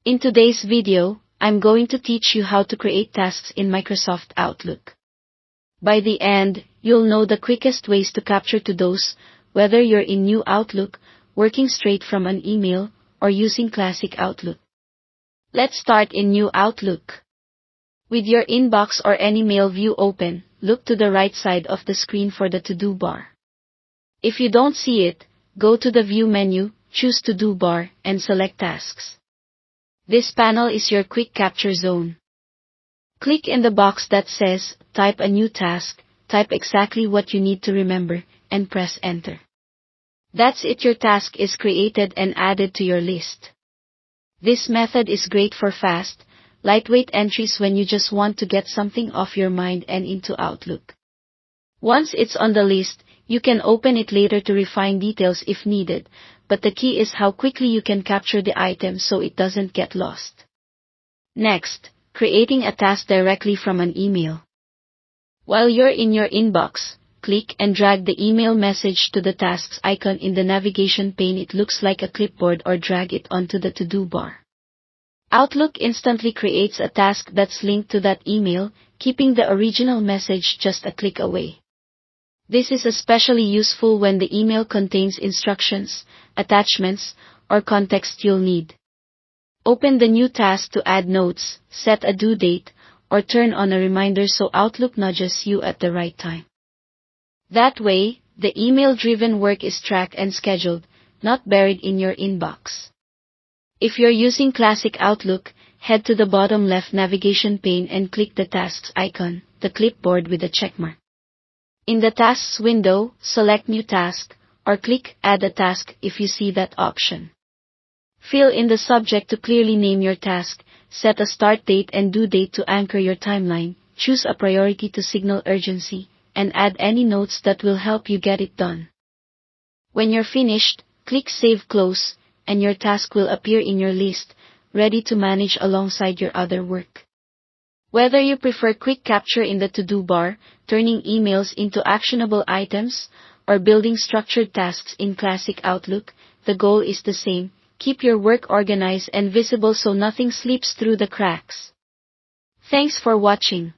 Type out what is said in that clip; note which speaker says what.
Speaker 1: In today's video, I'm going to teach you how to create tasks in Microsoft Outlook. By the end, you'll know the quickest ways to capture to those, whether you're in New Outlook, working straight from an email, or using Classic Outlook. Let's start in New Outlook. With your inbox or any mail view open, look to the right side of the screen for the to-do bar. If you don't see it, go to the View menu, choose To-Do Bar, and select Tasks. This panel is your quick capture zone. Click in the box that says, Type a new task, type exactly what you need to remember, and press Enter. That's it, your task is created and added to your list. This method is great for fast, lightweight entries when you just want to get something off your mind and into Outlook. Once it's on the list, you can open it later to refine details if needed, but the key is how quickly you can capture the item so it doesn't get lost. Next, creating a task directly from an email. While you're in your inbox, click and drag the email message to the tasks icon in the navigation pane. It looks like a clipboard, or drag it onto the to-do bar. Outlook instantly creates a task that's linked to that email, keeping the original message just a click away. This is especially useful when the email contains instructions, attachments, or context you'll need. Open the new task to add notes, set a due date, or turn on a reminder so Outlook nudges you at the right time. That way, the email-driven work is tracked and scheduled, not buried in your inbox. If you're using Classic Outlook, head to the bottom left navigation pane and click the Tasks icon, the clipboard with a checkmark. In the Tasks window, select New Task, or click Add a Task if you see that option. Fill in the subject to clearly name your task, set a start date and due date to anchor your timeline, choose a priority to signal urgency, and add any notes that will help you get it done. When you're finished, click Save Close, and your task will appear in your list, ready to manage alongside your other work. Whether you prefer quick capture in the to-do bar, turning emails into actionable items, or building structured tasks in Classic Outlook, the goal is the same: keep your work organized and visible so nothing slips through the cracks. Thanks for watching.